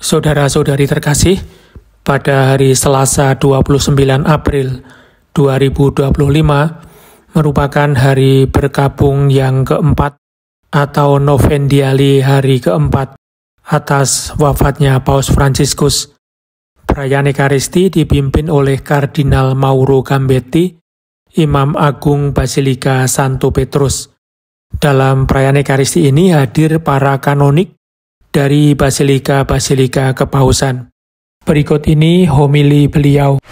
Saudara-saudari terkasih, pada hari Selasa 29 April 2025 merupakan hari berkabung yang keempat atau Novendiali hari keempat atas wafatnya Paus Fransiskus. Perayaan Ekaristi dipimpin oleh Kardinal Mauro Gambetti, Imam Agung Basilika Santo Petrus. Dalam perayaan Ekaristi ini hadir para kanonik dari Basilika-Basilika Kepausan. Berikut ini homili beliau.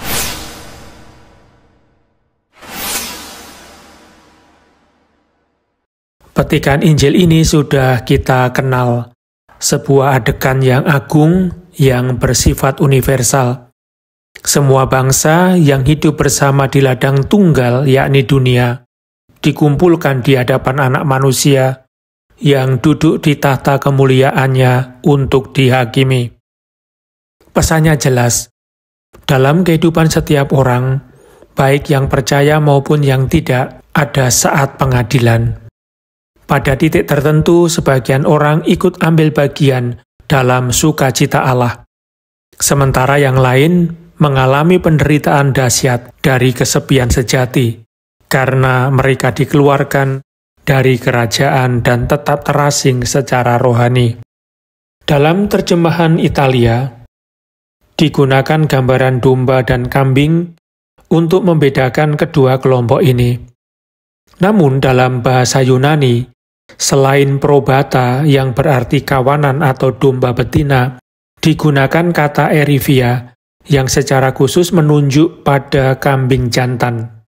Petikan Injil ini sudah kita kenal, sebuah adegan yang agung, yang bersifat universal. Semua bangsa yang hidup bersama di ladang tunggal, yakni dunia, dikumpulkan di hadapan Anak Manusia yang duduk di tahta kemuliaannya untuk dihakimi. Pesannya jelas, dalam kehidupan setiap orang, baik yang percaya maupun yang tidak, ada saat pengadilan. Pada titik tertentu, sebagian orang ikut ambil bagian dalam sukacita Allah, sementara yang lain mengalami penderitaan dahsyat dari kesepian sejati, karena mereka dikeluarkan dari kerajaan dan tetap terasing secara rohani. Dalam terjemahan Italia, digunakan gambaran domba dan kambing untuk membedakan kedua kelompok ini. Namun dalam bahasa Yunani, selain probata yang berarti kawanan atau domba betina, digunakan kata erivia yang secara khusus menunjuk pada kambing jantan.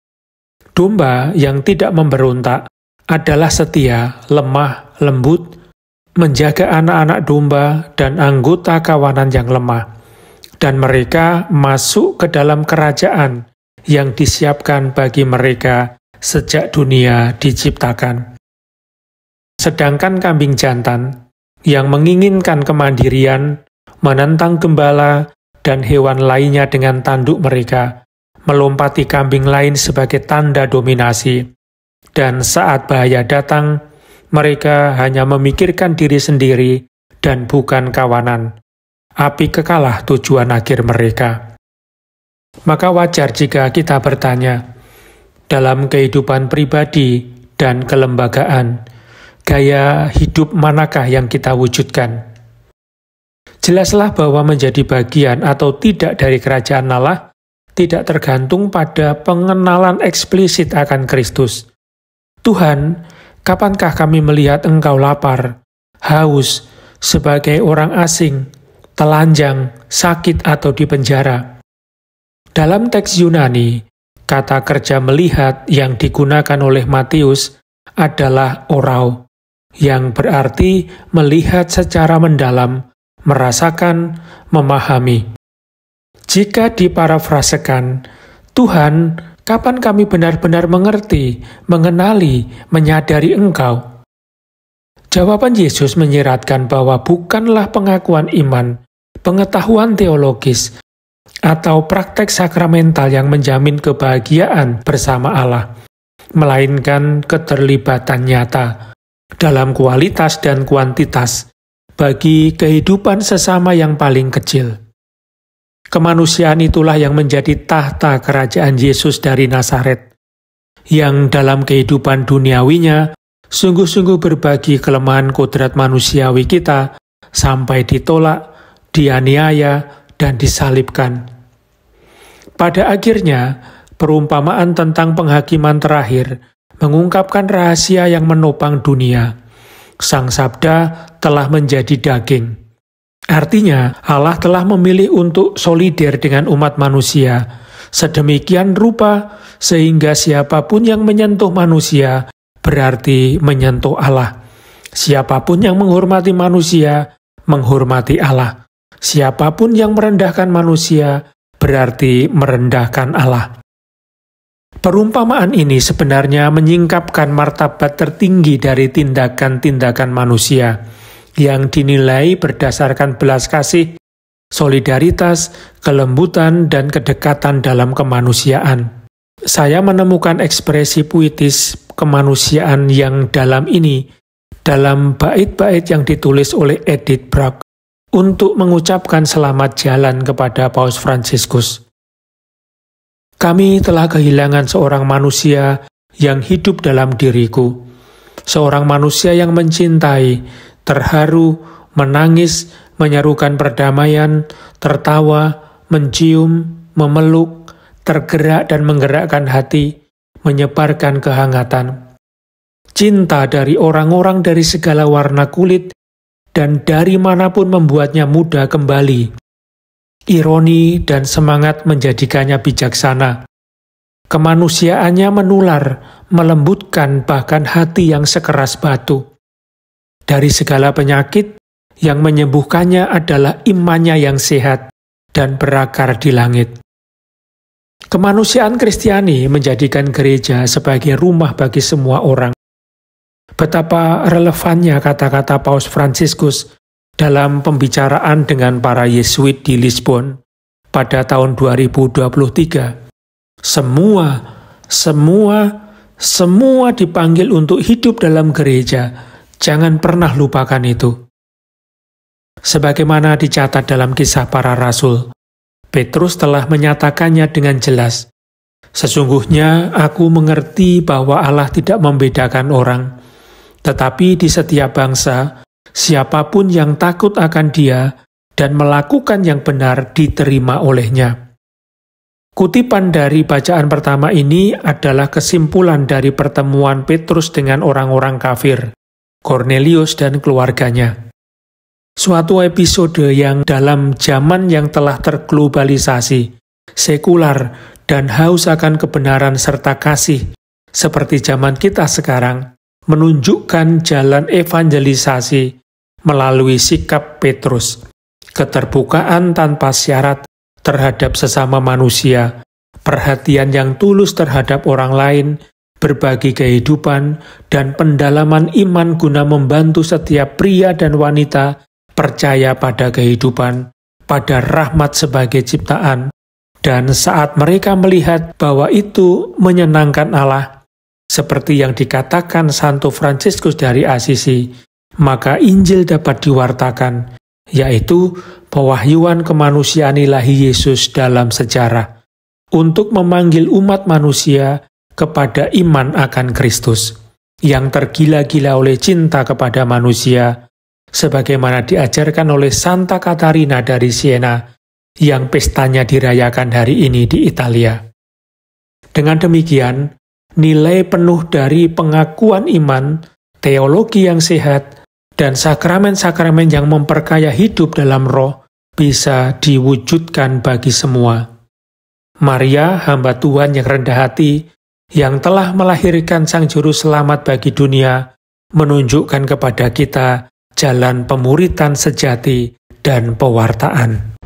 Domba yang tidak memberontak adalah setia, lemah, lembut, menjaga anak-anak domba dan anggota kawanan yang lemah, dan mereka masuk ke dalam kerajaan yang disiapkan bagi mereka sejak dunia diciptakan. Sedangkan kambing jantan yang menginginkan kemandirian, menentang gembala dan hewan lainnya dengan tanduk mereka, melompati kambing lain sebagai tanda dominasi. Dan saat bahaya datang, mereka hanya memikirkan diri sendiri dan bukan kawanan. Api kekalah tujuan akhir mereka. Maka wajar jika kita bertanya, dalam kehidupan pribadi dan kelembagaan, gaya hidup manakah yang kita wujudkan? Jelaslah bahwa menjadi bagian atau tidak dari kerajaan Allah tidak tergantung pada pengenalan eksplisit akan Kristus. Tuhan, kapankah kami melihat Engkau lapar, haus, sebagai orang asing, telanjang, sakit atau di penjara? Dalam teks Yunani, kata kerja melihat yang digunakan oleh Matius adalah orao, yang berarti melihat secara mendalam, merasakan, memahami. Jika diparafrasekan, Tuhan, kapan kami benar-benar mengerti, mengenali, menyadari Engkau? Jawaban Yesus menyiratkan bahwa bukanlah pengakuan iman, pengetahuan teologis, atau praktek sakramental yang menjamin kebahagiaan bersama Allah, melainkan keterlibatan nyata dalam kualitas dan kuantitas bagi kehidupan sesama yang paling kecil. Kemanusiaan itulah yang menjadi tahta kerajaan Yesus dari Nazaret, yang dalam kehidupan duniawinya sungguh-sungguh berbagi kelemahan kodrat manusiawi kita sampai ditolak, dianiaya, dan disalibkan. Pada akhirnya, perumpamaan tentang penghakiman terakhir mengungkapkan rahasia yang menopang dunia. Sang Sabda telah menjadi daging. Artinya, Allah telah memilih untuk solider dengan umat manusia, sedemikian rupa sehingga siapapun yang menyentuh manusia berarti menyentuh Allah. Siapapun yang menghormati manusia, menghormati Allah. Siapapun yang merendahkan manusia, berarti merendahkan Allah. Perumpamaan ini sebenarnya menyingkapkan martabat tertinggi dari tindakan-tindakan manusia, yang dinilai berdasarkan belas kasih, solidaritas, kelembutan, dan kedekatan dalam kemanusiaan. Saya menemukan ekspresi puitis kemanusiaan yang dalam ini dalam bait-bait yang ditulis oleh Edith Bruck untuk mengucapkan selamat jalan kepada Paus Fransiskus. Kami telah kehilangan seorang manusia yang hidup dalam diriku, seorang manusia yang mencintai, terharu, menangis, menyerukan perdamaian, tertawa, mencium, memeluk, tergerak dan menggerakkan hati, menyebarkan kehangatan. Cinta dari orang-orang dari segala warna kulit dan dari manapun membuatnya mudah kembali. Ironi dan semangat menjadikannya bijaksana. Kemanusiaannya menular, melembutkan bahkan hati yang sekeras batu. Dari segala penyakit, yang menyembuhkannya adalah imannya yang sehat dan berakar di langit. Kemanusiaan Kristiani menjadikan gereja sebagai rumah bagi semua orang. Betapa relevannya kata-kata Paus Fransiskus dalam pembicaraan dengan para Yesuit di Lisbon pada tahun 2023. Semua dipanggil untuk hidup dalam gereja. Jangan pernah lupakan itu. Sebagaimana dicatat dalam Kisah Para Rasul, Petrus telah menyatakannya dengan jelas. Sesungguhnya aku mengerti bahwa Allah tidak membedakan orang, tetapi di setiap bangsa, siapapun yang takut akan Dia dan melakukan yang benar diterima olehnya. Kutipan dari bacaan pertama ini adalah kesimpulan dari pertemuan Petrus dengan orang-orang kafir, Cornelius dan keluarganya. Suatu episode yang dalam zaman yang telah terglobalisasi, sekular, dan haus akan kebenaran serta kasih, seperti zaman kita sekarang, menunjukkan jalan evangelisasi melalui sikap Petrus, keterbukaan tanpa syarat terhadap sesama manusia, perhatian yang tulus terhadap orang lain, berbagi kehidupan, dan pendalaman iman guna membantu setiap pria dan wanita percaya pada kehidupan, pada rahmat sebagai ciptaan, dan saat mereka melihat bahwa itu menyenangkan Allah, seperti yang dikatakan Santo Fransiskus dari Asisi, maka Injil dapat diwartakan, yaitu pewahyuan kemanusiaan ilahi Yesus dalam sejarah, untuk memanggil umat manusia kepada iman akan Kristus, yang tergila-gila oleh cinta kepada manusia, sebagaimana diajarkan oleh Santa Katarina dari Siena, yang pestanya dirayakan hari ini di Italia. Dengan demikian, nilai penuh dari pengakuan iman, teologi yang sehat, dan sakramen-sakramen yang memperkaya hidup dalam roh bisa diwujudkan bagi semua. Maria, hamba Tuhan yang rendah hati, yang telah melahirkan Sang Juru Selamat bagi dunia, menunjukkan kepada kita jalan pemuritan sejati dan pewartaan.